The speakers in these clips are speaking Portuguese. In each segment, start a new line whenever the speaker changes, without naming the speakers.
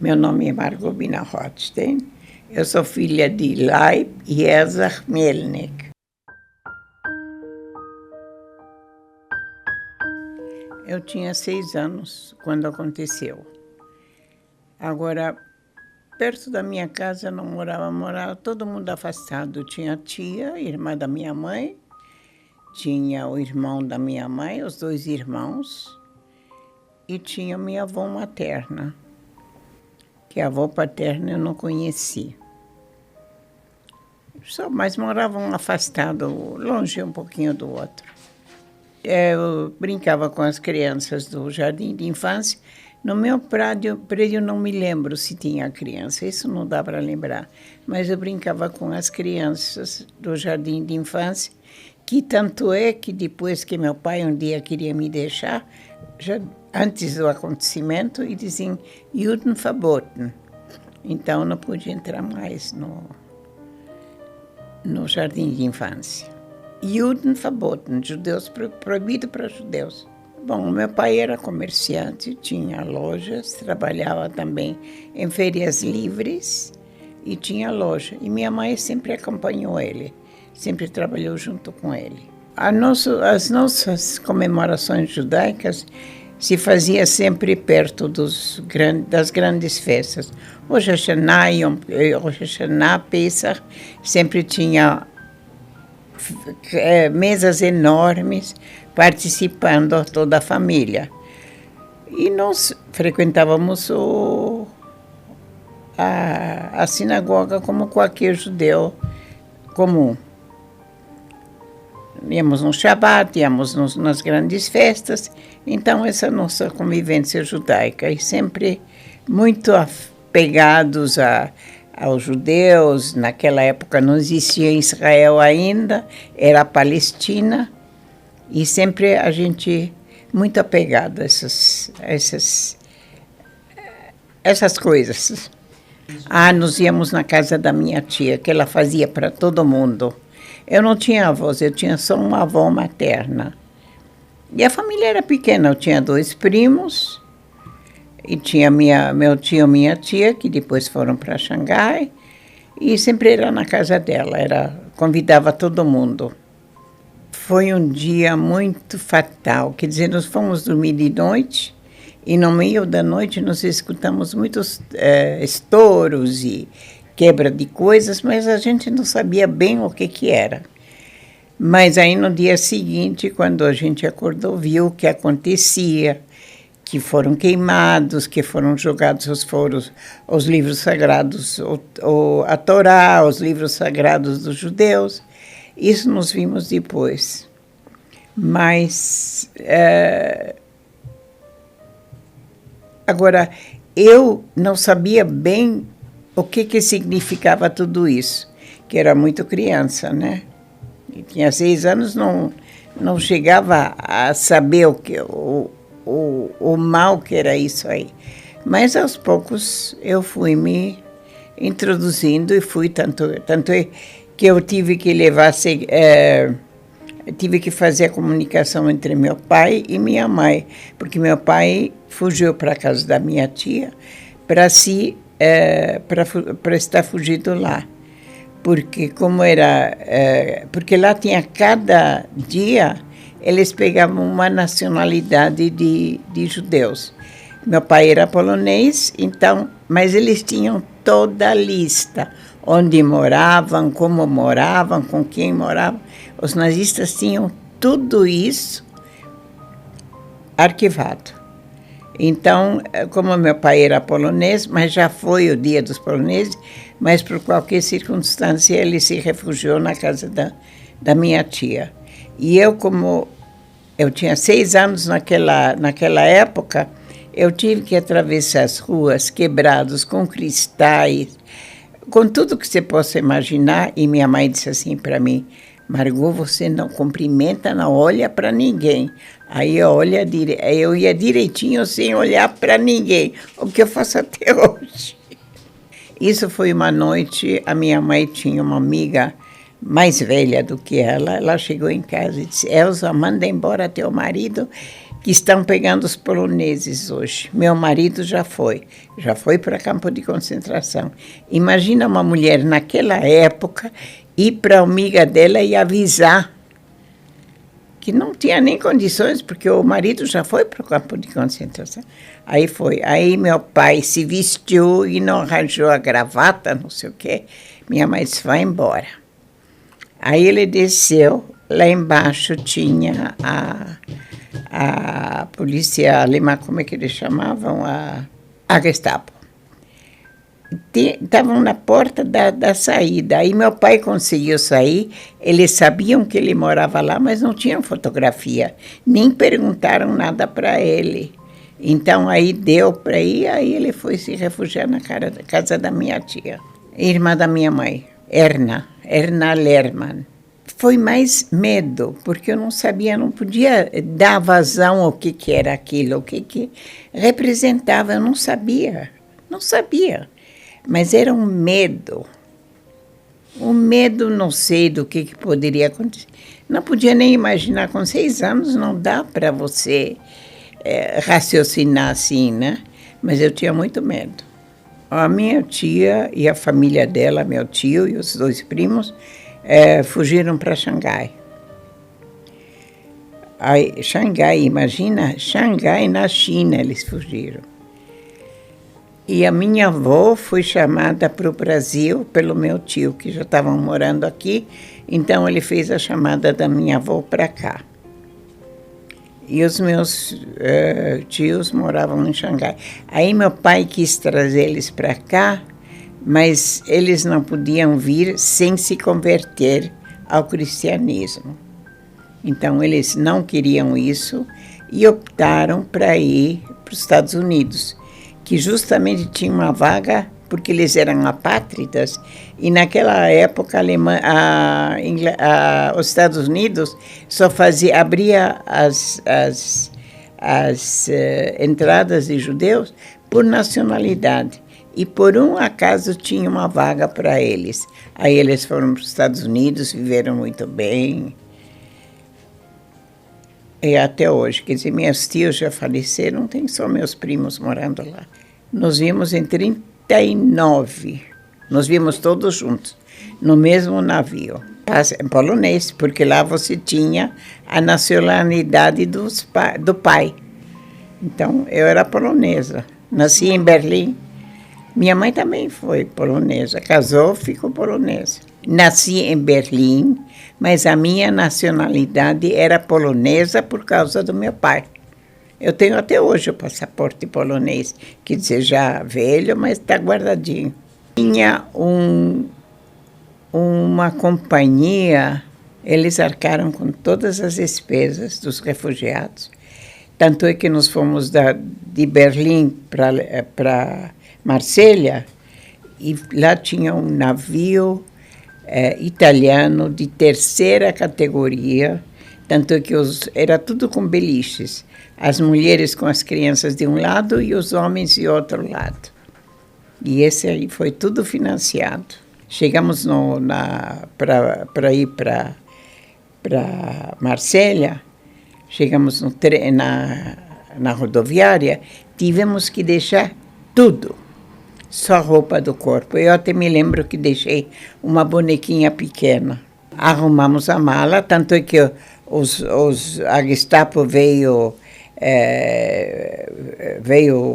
Meu nome é Margovina Rothstein. Eu sou filha de Leib e Elsa Chmielnik. Eu tinha 6 anos quando aconteceu. Agora, perto da minha casa não morava todo mundo afastado. Tinha a tia, irmã da minha mãe, tinha o irmão da minha mãe, os 2 irmãos, e tinha minha avó materna, que a avó paterna eu não conheci. Mas moravam afastados, longe um pouquinho do outro. Eu brincava com as crianças do jardim de infância. No meu prédio não me lembro se tinha criança, isso não dá para lembrar. Mas eu brincava com as crianças do jardim de infância, que tanto é que depois que meu pai um dia queria me deixar, já antes do acontecimento, e diziam Juden verboten. Então não pude entrar mais no jardim de infância. Juden verboten, judeus, proibido para judeus. Bom, meu pai era comerciante, tinha lojas, trabalhava também em férias livres e tinha loja. E minha mãe sempre acompanhou ele, sempre trabalhou junto com ele. As nossas comemorações judaicas se fazia sempre perto das grandes festas. Rosh Hashanah, Pesach, sempre tinha mesas enormes, participando toda a família. E nós frequentávamos a sinagoga como qualquer judeu comum. Íamos no Shabbat, íamos nas grandes festas. Então, essa nossa convivência judaica, e sempre muito apegados aos judeus. Naquela época não existia Israel ainda, era a Palestina, e sempre a gente muito apegado a essas coisas. Nós íamos na casa da minha tia, que ela fazia para todo mundo. Eu não tinha avós, eu tinha só uma avó materna. E a família era pequena, eu tinha 2 primos, e tinha meu tio e minha tia, que depois foram para Xangai, e sempre era na casa dela, convidava todo mundo. Foi um dia muito fatal, quer dizer, nós fomos dormir de noite, e no meio da noite nós escutamos muitos estouros e quebra de coisas, mas a gente não sabia bem o que era. Mas aí no dia seguinte, quando a gente acordou, viu o que acontecia, que foram queimados, que foram jogados os livros sagrados, a Torá, os livros sagrados dos judeus. Isso nós vimos depois. Mas, agora, eu não sabia bem o que significava tudo isso, que era muito criança, né? E tinha 6 anos, não chegava a saber o mal que era isso aí. Mas, aos poucos, eu fui me introduzindo e fui, tanto é que eu tive que tive que fazer a comunicação entre meu pai e minha mãe, porque meu pai fugiu para a casa da minha tia para estar fugido lá. Porque porque lá tinha cada dia, eles pegavam uma nacionalidade de judeus. Meu pai era polonês, então, mas eles tinham toda a lista, onde moravam, como moravam, com quem moravam. Os nazistas tinham tudo isso arquivado. Então, como meu pai era polonês, mas já foi o dia dos poloneses, mas por qualquer circunstância ele se refugiou na casa da minha tia. E eu, como eu tinha 6 anos naquela época, eu tive que atravessar as ruas quebradas com cristais, com tudo que você possa imaginar. E minha mãe disse assim para mim: Margot, você não cumprimenta, não olha para ninguém. Aí eu ia direitinho sem olhar para ninguém, o que eu faço até hoje. Isso foi uma noite, a minha mãe tinha uma amiga mais velha do que ela chegou em casa e disse: Elsa, manda embora teu marido, que estão pegando os poloneses hoje. Meu marido já foi para campo de concentração. Imagina uma mulher naquela época ir para a amiga dela e avisar que não tinha nem condições, porque o marido já foi para o campo de concentração. Aí foi. Aí meu pai se vestiu e não arranjou a gravata, não sei o quê. Minha mãe disse, vai embora. Aí ele desceu, lá embaixo tinha a polícia alemã, como é que eles chamavam? A Gestapo. Estavam na porta da saída. Aí meu pai conseguiu sair, eles sabiam que ele morava lá, mas não tinham fotografia, nem perguntaram nada para ele. Então aí deu para ir, aí ele foi se refugiar na casa da minha tia, irmã da minha mãe, Erna Lerman. Foi mais medo, porque eu não sabia, não podia dar vazão ao que era aquilo, o que representava, eu não sabia. Mas era um medo, não sei do que poderia acontecer. Não podia nem imaginar, com 6 anos não dá para você raciocinar assim, né? Mas eu tinha muito medo. A minha tia e a família dela, meu tio e os 2 primos, fugiram para Xangai. Aí, Xangai, imagina, Xangai na China eles fugiram. E a minha avó foi chamada para o Brasil pelo meu tio, que já estavam morando aqui, então ele fez a chamada da minha avó para cá. E os meus tios moravam em Xangai. Aí meu pai quis trazer eles para cá, mas eles não podiam vir sem se converter ao cristianismo. Então eles não queriam isso e optaram para ir para os Estados Unidos, que justamente tinha uma vaga, porque eles eram apátridas, e naquela época os Estados Unidos só abria as entradas de judeus por nacionalidade, e por um acaso tinha uma vaga para eles. Aí eles foram para os Estados Unidos, viveram muito bem, e até hoje, quer dizer, meus tios já faleceram, tem só meus primos morando lá. Nos vimos em 1939, nos vimos todos juntos, no mesmo navio, em polonês, porque lá você tinha a nacionalidade do pai. Então, eu era polonesa, nasci em Berlim. Minha mãe também foi polonesa, casou, ficou polonesa. Nasci em Berlim, mas a minha nacionalidade era polonesa por causa do meu pai. Eu tenho até hoje o passaporte polonês, quer dizer, já velho, mas está guardadinho. Tinha uma companhia, eles arcaram com todas as despesas dos refugiados. Tanto é que nós fomos de Berlim para Marselha, e lá tinha um navio italiano de 3ª categoria, tanto é que era tudo com beliches, as mulheres com as crianças de um lado e os homens de outro lado. E esse aí foi tudo financiado. Chegamos para ir para Marselha, chegamos na rodoviária, tivemos que deixar tudo. Só roupa do corpo. Eu até me lembro que deixei uma bonequinha pequena. Arrumamos a mala, tanto é que a Gestapo veio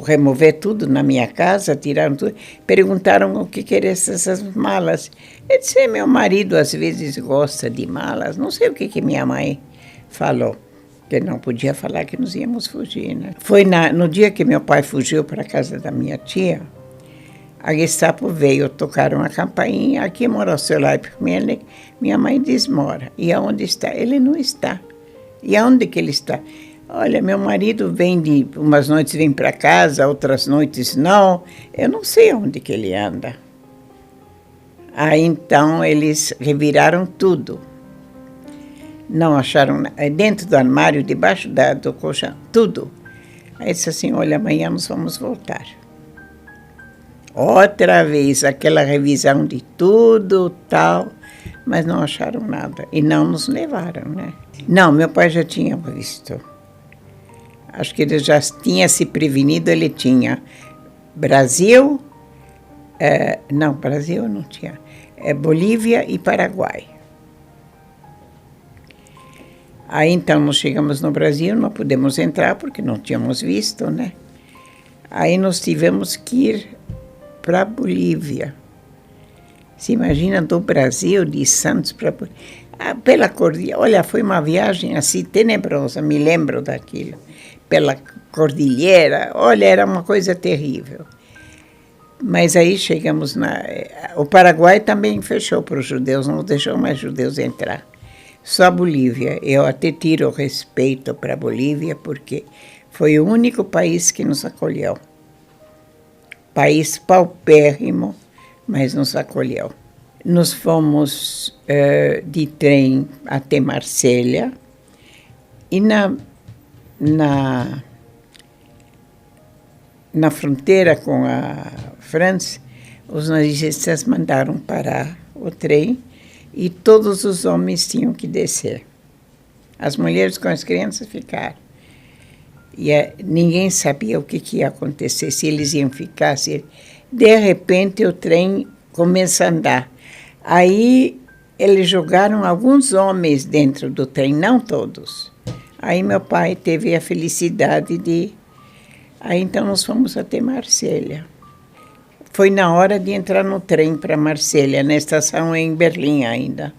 remover tudo na minha casa, tiraram tudo. Perguntaram o que eram essas malas. Eu disse, meu marido às vezes gosta de malas. Não sei o que minha mãe falou, que não podia falar que nós íamos fugir, né? Foi no dia que meu pai fugiu para a casa da minha tia, a Gestapo veio, tocaram a campainha, aqui mora o seu Leib Melnick. Minha mãe diz, mora. E aonde está? Ele não está. E aonde que ele está? Olha, meu marido umas noites vem para casa, outras noites não. Eu não sei onde que ele anda. Aí então eles reviraram tudo. Não acharam dentro do armário, debaixo do colchão, tudo. Aí disse assim, olha, amanhã nós vamos voltar. Outra vez, aquela revisão de tudo, tal, mas não acharam nada. E não nos levaram, né? Não, meu pai já tinha visto. Acho que ele já tinha se prevenido, ele tinha Brasil, não, Brasil não tinha, Bolívia e Paraguai. Aí então nós chegamos no Brasil, não pudemos entrar porque não tínhamos visto, né? Aí nós tivemos que ir para a Bolívia. Se imagina do Brasil, de Santos para pela cordilheira. Olha, foi uma viagem assim tenebrosa, me lembro daquilo. Pela cordilheira, olha, era uma coisa terrível. Mas aí chegamos o Paraguai também fechou para os judeus, não deixou mais judeus entrar. Só a Bolívia. Eu até tiro o respeito para a Bolívia, porque foi o único país que nos acolheu. País paupérrimo, mas nos acolheu. Nós fomos de trem até Marselha e na fronteira com a França, os nazistas mandaram parar o trem e todos os homens tinham que descer. As mulheres com as crianças ficaram. E ninguém sabia o que ia acontecer, se eles iam ficar. De repente, o trem começa a andar. Aí, eles jogaram alguns homens dentro do trem, não todos. Aí, meu pai teve a felicidade de... Aí, então, nós fomos até Marselha. Foi na hora de entrar no trem para Marselha, na estação em Berlim ainda.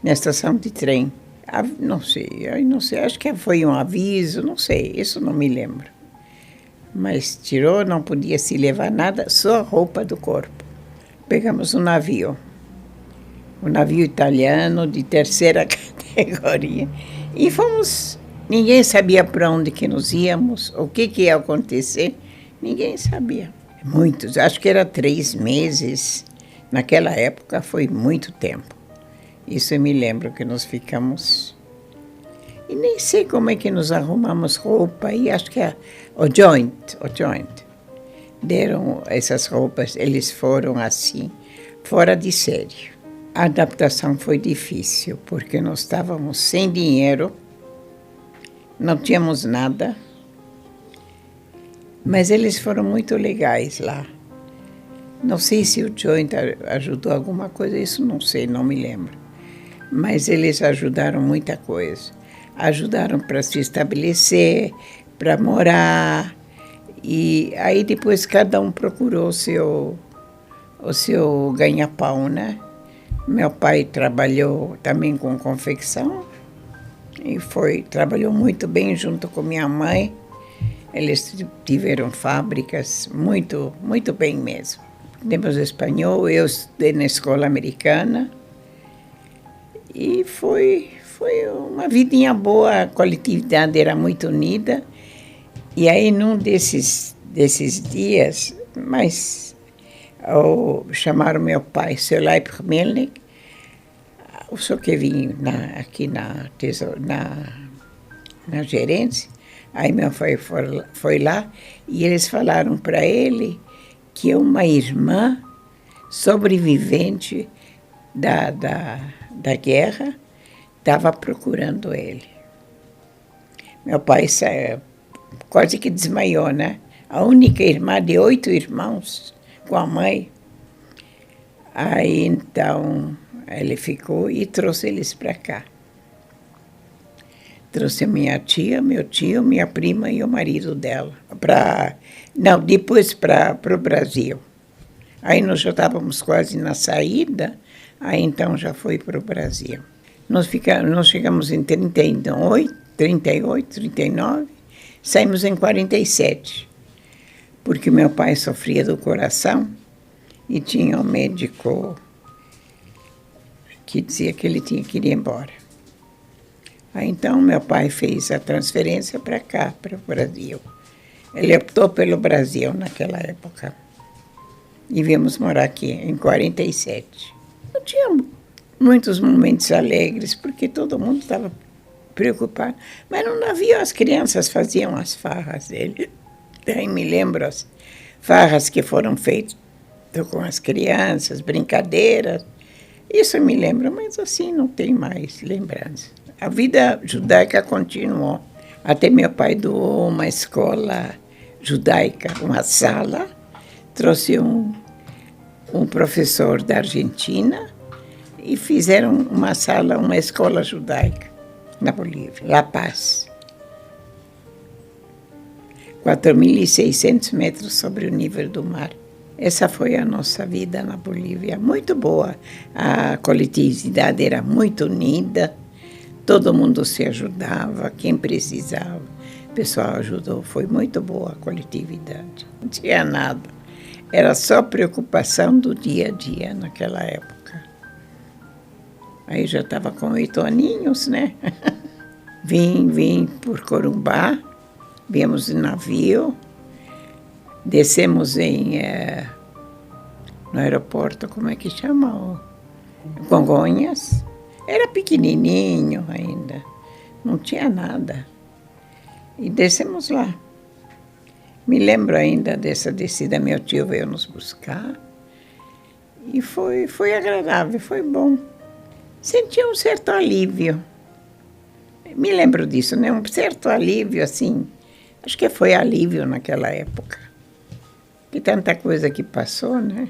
Na estação de trem. Não sei, acho que foi um aviso, não sei, isso não me lembro. Mas tirou, não podia se levar nada, só a roupa do corpo. Pegamos um navio italiano de terceira categoria, e fomos, ninguém sabia para onde que nós íamos, o que ia acontecer, ninguém sabia. Muitos, acho que era 3 meses, naquela época foi muito tempo. Isso eu me lembro que nós ficamos... E nem sei como é que nos arrumamos roupa. E acho que o Joint. Deram essas roupas. Eles foram assim, fora de série. A adaptação foi difícil, porque nós estávamos sem dinheiro. Não tínhamos nada. Mas eles foram muito legais lá. Não sei se o Joint ajudou alguma coisa. Isso não sei, não me lembro. Mas eles ajudaram muita coisa. Ajudaram para se estabelecer, para morar. E aí depois cada um procurou o seu ganha-pão, né? Meu pai trabalhou também com confecção e trabalhou muito bem junto com minha mãe. Eles tiveram fábricas muito, muito bem mesmo. Temos espanhol, eu estudei na escola americana. E foi uma vidinha boa, a coletividade era muito unida. E aí, num desses dias, chamaram meu pai, seu Leib Melnick, o senhor que vinha aqui na gerência. Aí meu pai foi lá e eles falaram para ele que uma irmã sobrevivente da guerra estava procurando ele. Meu pai quase que desmaiou, né? A única irmã de 8 irmãos com a mãe. Aí então ele ficou e trouxe eles para cá. Trouxe minha tia, meu tio, minha prima e o marido dela. Depois para o Brasil. Aí nós já estávamos quase na saída. Aí então já foi para o Brasil. Nós chegamos em 38, 39, saímos em 47, porque meu pai sofria do coração e tinha um médico que dizia que ele tinha que ir embora. Aí então meu pai fez a transferência para cá, para o Brasil. Ele optou pelo Brasil naquela época. E viemos morar aqui em 47. Não tinha muitos momentos alegres, porque todo mundo estava preocupado. Mas no navio as crianças faziam as farras dele. Daí me lembro as farras que foram feitas com as crianças, brincadeiras. Isso eu me lembro, mas assim não tem mais lembrança. A vida judaica continuou. Até meu pai doou uma escola judaica, uma sala, trouxe um professor da Argentina e fizeram uma sala, uma escola judaica na Bolívia, La Paz. 4.600 metros sobre o nível do mar. Essa foi a nossa vida na Bolívia, muito boa. A coletividade era muito unida, todo mundo se ajudava, quem precisava. O pessoal ajudou, foi muito boa a coletividade. Não tinha nada, era só preocupação do dia a dia naquela época. Aí já estava com 8 aninhos, né? Vim por Corumbá, viemos de navio, descemos no aeroporto, como é que chama? Congonhas. Era pequenininho ainda, não tinha nada. E descemos lá. Me lembro ainda dessa descida, meu tio veio nos buscar. E foi agradável, foi bom. Senti um certo alívio. Me lembro disso, né? Um certo alívio, assim. Acho que foi alívio naquela época. Que tanta coisa que passou, né?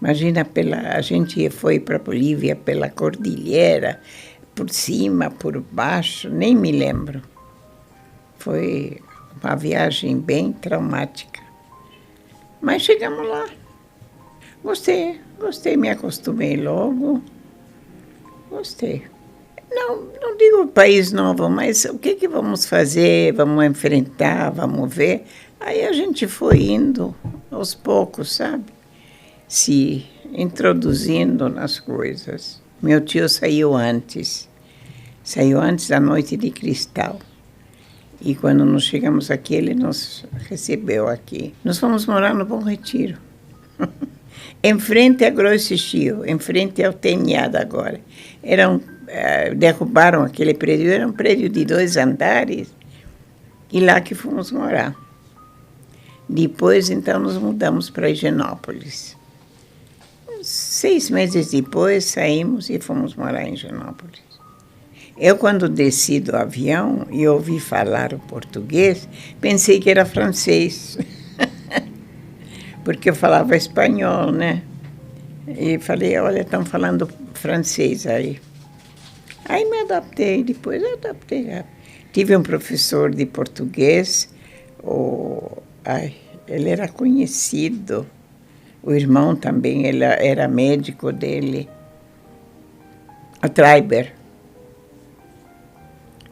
Imagina, a gente foi para a Bolívia pela cordilheira, por cima, por baixo, nem me lembro. Foi uma viagem bem traumática. Mas chegamos lá. Gostei, me acostumei logo. Gostei. Não digo país novo, mas o que vamos fazer, vamos enfrentar, vamos ver. Aí a gente foi indo aos poucos, sabe? Se introduzindo nas coisas. Meu tio saiu antes da Noite de Cristal. E quando nós chegamos aqui, ele nos recebeu aqui. Nós fomos morar no Bom Retiro. Em frente a Grosso Rio, em frente ao TNA agora. Derrubaram aquele prédio, era um prédio de 2 andares, e lá que fomos morar. Depois, então, nos mudamos para Higienópolis. 6 meses depois, saímos e fomos morar em Higienópolis. Eu, quando desci do avião e ouvi falar o português, pensei que era francês. Porque eu falava espanhol, né? E falei, olha, estão falando francês aí. Aí me adaptei, depois eu adaptei. Tive um professor de português, ele era conhecido. O irmão também, ele era médico dele. A Treiber.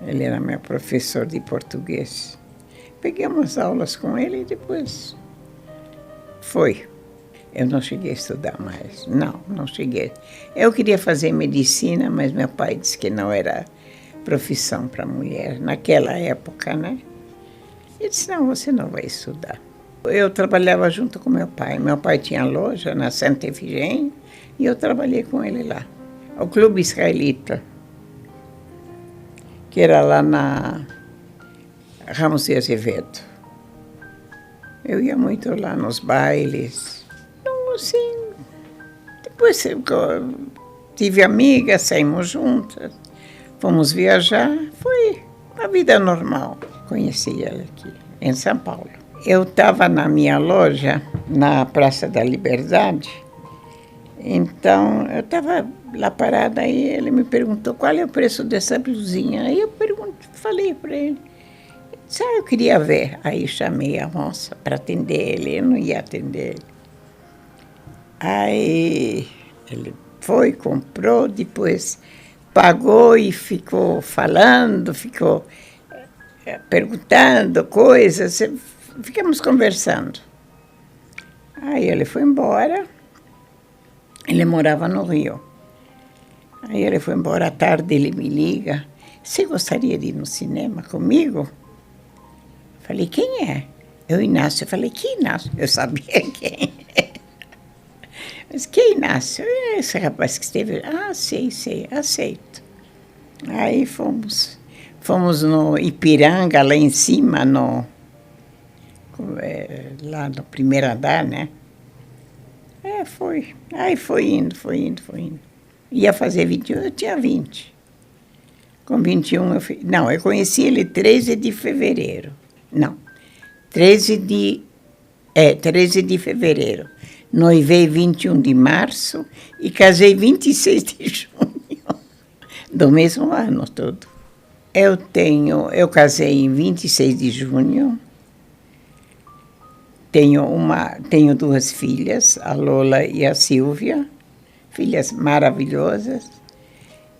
Ele era meu professor de português. Peguei umas aulas com ele e depois foi. Eu não cheguei a estudar mais. Não cheguei. Eu queria fazer medicina, mas meu pai disse que não era profissão para mulher, naquela época, né? Ele disse, não, você não vai estudar. Eu trabalhava junto com meu pai. Meu pai tinha loja na Santa Efigênia e eu trabalhei com ele lá. O Clube Israelita, que era lá na Ramos de Azevedo. Eu ia muito lá nos bailes. Então, assim, depois tive amigas, saímos juntas, fomos viajar. Foi uma vida normal. Conheci ela aqui, em São Paulo. Eu estava na minha loja, na Praça da Liberdade, então eu estava lá parada, aí ele me perguntou qual é o preço dessa blusinha. Aí eu falei para ele. Eu queria ver. Aí chamei a moça para atender ele, eu não ia atender ele. Aí ele foi, comprou, depois pagou e ficou falando, ficou perguntando coisas, ficamos conversando. Aí ele foi embora, ele morava no Rio. Aí ele foi embora, à tarde ele me liga, você gostaria de ir no cinema comigo? Falei, quem é? Eu, Inácio. Eu falei, que Inácio? Eu sabia quem é. Mas que Inácio? É esse rapaz que esteve... Ah, sei, aceito. Aí fomos no Ipiranga, lá em cima, lá no primeiro andar, né? Foi. Aí foi indo. Ia fazer 21, eu tinha 20. Com 21, não, eu conheci ele 13 de fevereiro. Não, 13 de fevereiro. Noivei 21 de março e casei 26 de junho, do mesmo ano todo. Eu casei em 26 de junho, tenho duas filhas, a Lola e a Silvia, filhas maravilhosas,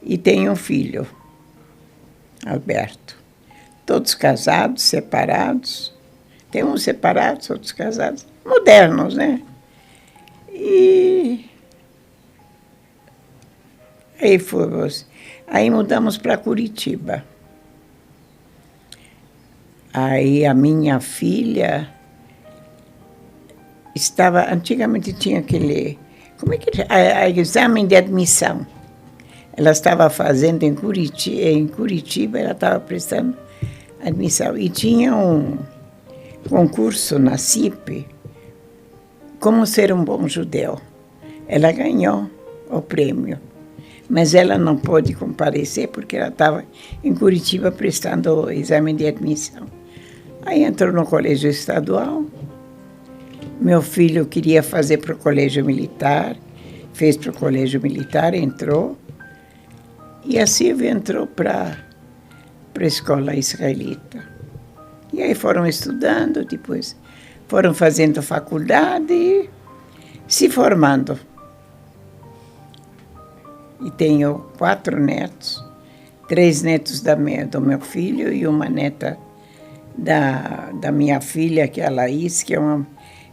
e tenho um filho, Alberto. Todos casados, separados, tem uns separados, outros casados, modernos, né? E aí mudamos para Curitiba. Aí a minha filha antigamente tinha aquele, como é que exame de admissão. Ela estava fazendo em Curitiba, ela estava prestando admissão. E tinha um concurso na CIP, como ser um bom judeu. Ela ganhou o prêmio, mas ela não pôde comparecer porque ela estava em Curitiba prestando o exame de admissão. Aí entrou no colégio estadual. Meu filho queria fazer para o colégio militar, fez para o colégio militar, entrou. E a Silvia entrou para a escola israelita. E aí foram estudando, depois foram fazendo faculdade e se formando. E tenho 4 netos, 3 netos do meu filho e uma neta da minha filha, que é a Laís, que é uma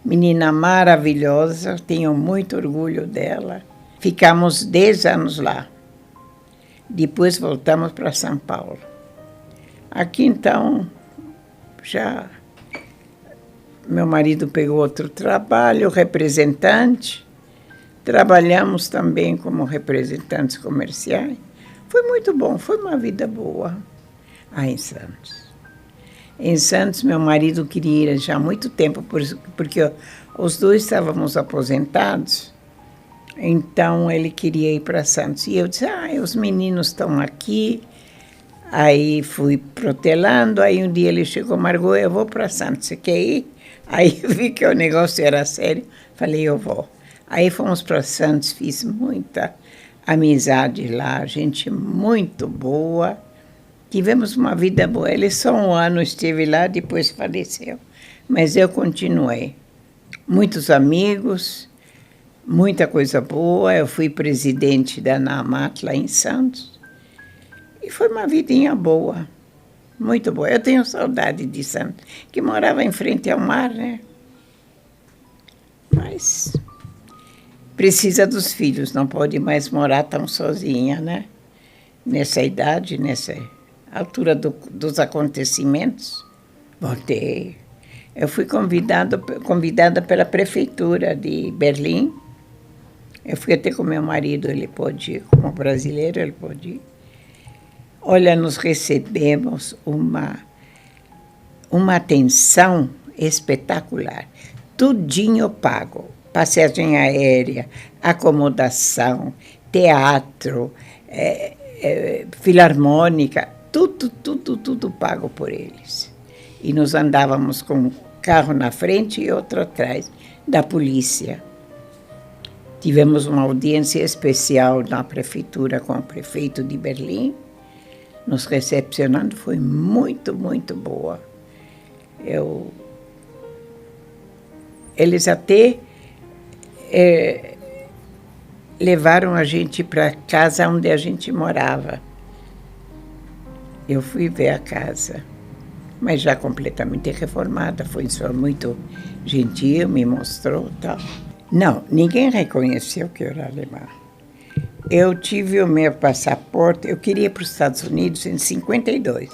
menina maravilhosa, tenho muito orgulho dela. Ficamos 10 anos lá. Depois voltamos para São Paulo. Aqui, então, já meu marido pegou outro trabalho, representante. Trabalhamos também como representantes comerciais. Foi muito bom, foi uma vida boa. Em Santos. Em Santos, meu marido queria ir já há muito tempo, porque os dois estávamos aposentados. Então, ele queria ir para Santos. E eu disse, os meninos estão aqui. Aí fui protelando. Aí um dia ele chegou, Margot, eu vou para Santos, você quer ir? Aí eu vi que o negócio era sério. Falei, eu vou. Aí fomos para Santos, fiz muita amizade lá, gente muito boa. Tivemos uma vida boa. Ele só um ano esteve lá, depois faleceu. Mas eu continuei. Muitos amigos, muita coisa boa. Eu fui presidente da Naamat lá em Santos. E foi uma vidinha boa, muito boa. Eu tenho saudade de Santos, que morava em frente ao mar, né? Mas precisa dos filhos, não pode mais morar tão sozinha, né? Nessa idade, nessa altura dos acontecimentos. Voltei. Eu fui convidada pela prefeitura de Berlim. Eu fui até com meu marido, ele pôde ir, como brasileiro, ele pôde ir. Olha, nos recebemos uma atenção espetacular. Tudinho pago. Passagem aérea, acomodação, teatro, filarmônica, tudo pago por eles. E nós andávamos com um carro na frente e outro atrás, da polícia. Tivemos uma audiência especial na prefeitura com o prefeito de Berlim, nos recepcionando, foi muito, muito boa. Eles até levaram a gente para a casa onde a gente morava. Eu fui ver a casa, mas já completamente reformada, foi só muito gentil, me mostrou tal. Não, ninguém reconheceu que eu era alemã. Eu tive o meu passaporte, eu queria ir para os Estados Unidos em 52.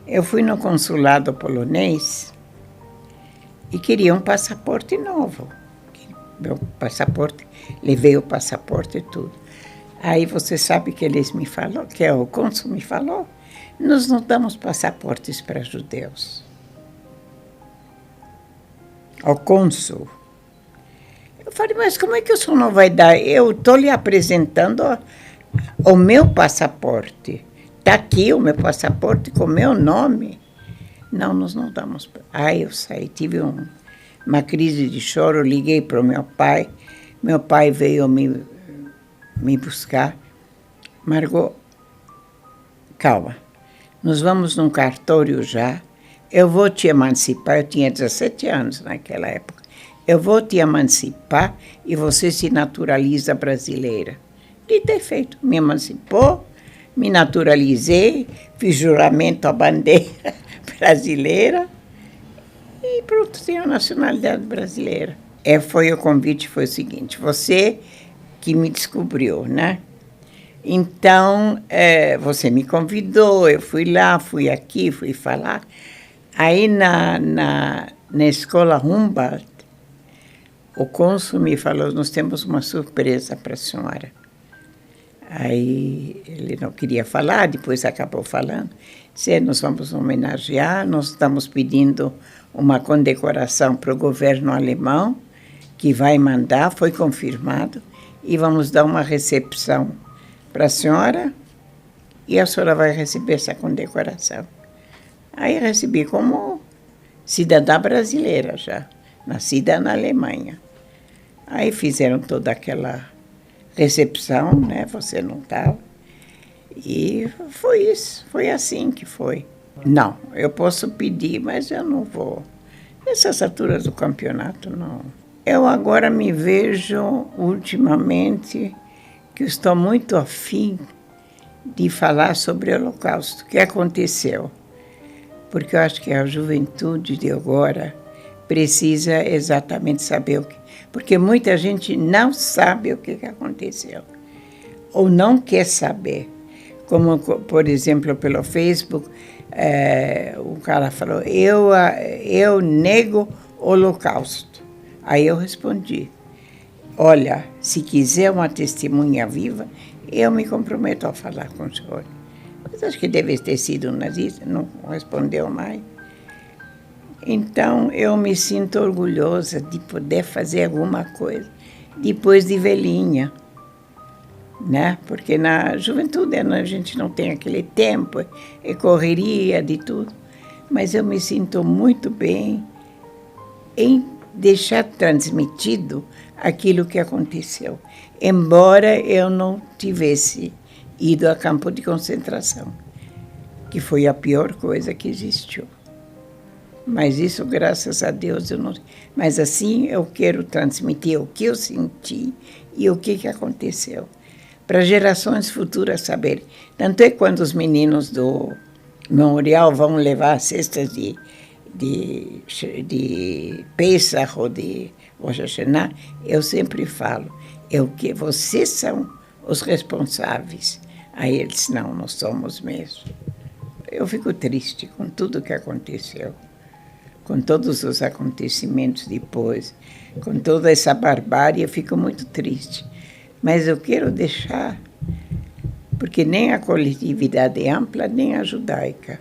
Eu fui no consulado polonês e queria um passaporte novo. Meu passaporte, levei o passaporte e tudo. Aí você sabe que eles me falaram, que o cônsul me falou, nós não damos passaportes para judeus. O cônsul. Eu falei, mas como é que o senhor não vai dar? Eu estou lhe apresentando o meu passaporte. está aqui o meu passaporte com o meu nome. Não, nós não damos. Aí eu saí, tive uma crise de choro, liguei para o meu pai veio me buscar. Margot, calma, nós vamos num cartório já, eu vou te emancipar, eu tinha 17 anos naquela época, eu vou te emancipar e você se naturaliza brasileira. Dito e feito, me emancipou, me naturalizei, fiz juramento à bandeira brasileira e pronto, tenho a nacionalidade brasileira. Foi o convite, foi o seguinte, você que me descobriu, né? Então, você me convidou, eu fui lá, fui aqui, fui falar. Aí, na escola Humboldt, o cônsul me falou, nós temos uma surpresa para a senhora. Aí, ele não queria falar, depois acabou falando. Disse, nós vamos homenagear, nós estamos pedindo uma condecoração para o governo alemão, que vai mandar, foi confirmado, e vamos dar uma recepção para a senhora, e a senhora vai receber essa condecoração. Aí recebi como cidadã brasileira já, nascida na Alemanha. Aí fizeram toda aquela recepção, né? Você não estava. E foi isso, foi assim que foi. Não, eu posso pedir, mas eu não vou. Nessas alturas do campeonato, não. Eu agora me vejo, ultimamente, que estou muito afim de falar sobre o Holocausto, o que aconteceu. Porque eu acho que a juventude de agora precisa exatamente saber o que... Porque muita gente não sabe o que aconteceu, ou não quer saber. Como, por exemplo, pelo Facebook, o cara falou, eu nego o Holocausto. Aí eu respondi, olha, se quiser uma testemunha viva, eu me comprometo a falar com o senhor. Mas acho que deve ter sido um nazista, não respondeu mais. Então, eu me sinto orgulhosa de poder fazer alguma coisa, depois de velhinha, né? Porque na juventude a gente não tem aquele tempo, é correria de tudo. Mas eu me sinto muito bem em deixar transmitido aquilo que aconteceu, embora eu não tivesse ido a campo de concentração, que foi a pior coisa que existiu. Mas isso, graças a Deus, eu não... Mas assim eu quero transmitir o que eu senti e o que aconteceu, para gerações futuras saberem. Tanto é quando os meninos do memorial vão levar cestas de Pesach ou de Rosh Hashanah, eu sempre falo, que vocês são os responsáveis. Aí eles, não, nós somos mesmo. Eu fico triste com tudo que aconteceu, com todos os acontecimentos depois, com toda essa barbárie, eu fico muito triste. Mas eu quero deixar, porque nem a coletividade ampla, nem a judaica,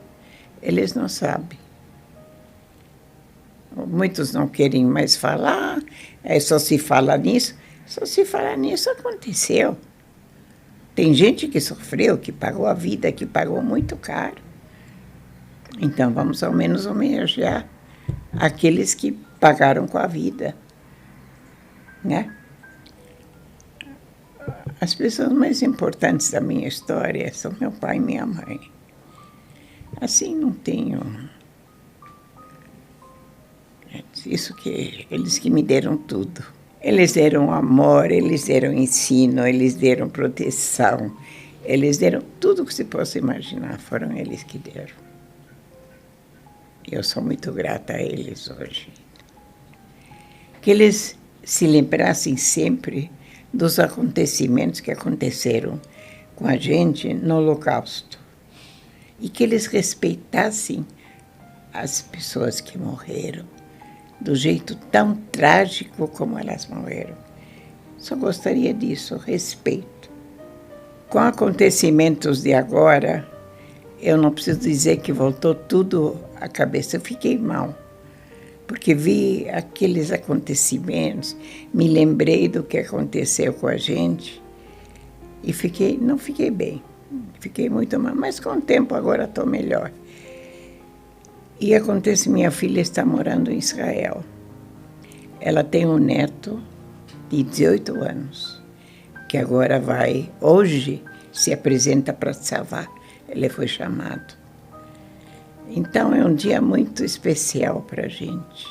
eles não sabem. Muitos não querem mais falar, só se fala nisso. Só se fala nisso, aconteceu. Tem gente que sofreu, que pagou a vida, que pagou muito caro. Então, vamos ao menos homenagear aqueles que pagaram com a vida, né? As pessoas mais importantes da minha história são meu pai e minha mãe. Assim, não tenho... Isso que eles que me deram tudo. Eles deram amor, eles deram ensino, eles deram proteção, eles deram tudo que se possa imaginar, foram eles que deram. Eu sou muito grata a eles hoje. Que eles se lembrassem sempre dos acontecimentos que aconteceram com a gente no Holocausto. E que eles respeitassem as pessoas que morreram do jeito tão trágico como elas morreram. Só gostaria disso, respeito. Com acontecimentos de agora, eu não preciso dizer que voltou tudo à cabeça. Eu fiquei mal, porque vi aqueles acontecimentos, me lembrei do que aconteceu com a gente e não fiquei bem. Fiquei muito mal, mas com o tempo agora estou melhor. E acontece, minha filha está morando em Israel. Ela tem um neto de 18 anos, que agora hoje se apresenta para Tzavá. Ele foi chamado. Então é um dia muito especial para a gente.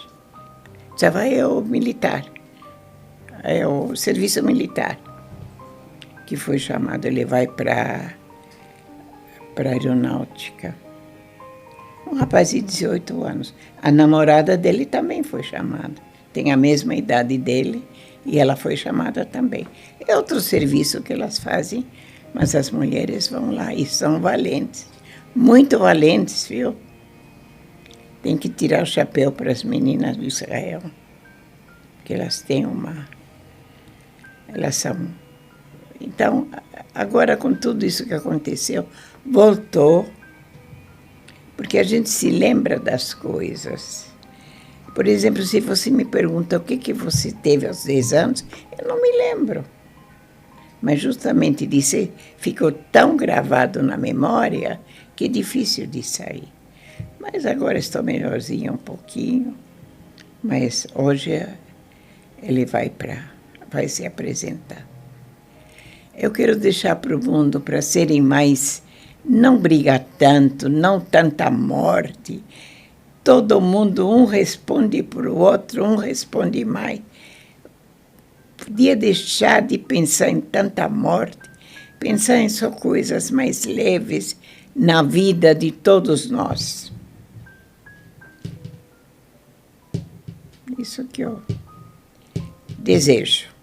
Tzavá é o militar, é o serviço militar que foi chamado. Ele vai para a aeronáutica. Um rapaz de 18 anos. A namorada dele também foi chamada. Tem a mesma idade dele e ela foi chamada também. É outro serviço que elas fazem, mas as mulheres vão lá e são valentes. Muito valentes, viu? Tem que tirar o chapéu para as meninas do Israel. Porque elas têm elas são... Então, agora com tudo isso que aconteceu, voltou, porque a gente se lembra das coisas. Por exemplo, se você me pergunta o que você teve aos 10 anos, eu não me lembro. Mas justamente disso ficou tão gravado na memória que é difícil de sair. Mas agora estou melhorzinha um pouquinho. Mas hoje ele vai se apresentar. Eu quero deixar para o mundo para serem mais, não brigar tanto, não tanta morte. Todo mundo, um responde para o outro, um responde mais. Podia deixar de pensar em tanta morte, pensar em só coisas mais leves na vida de todos nós. Isso que eu desejo.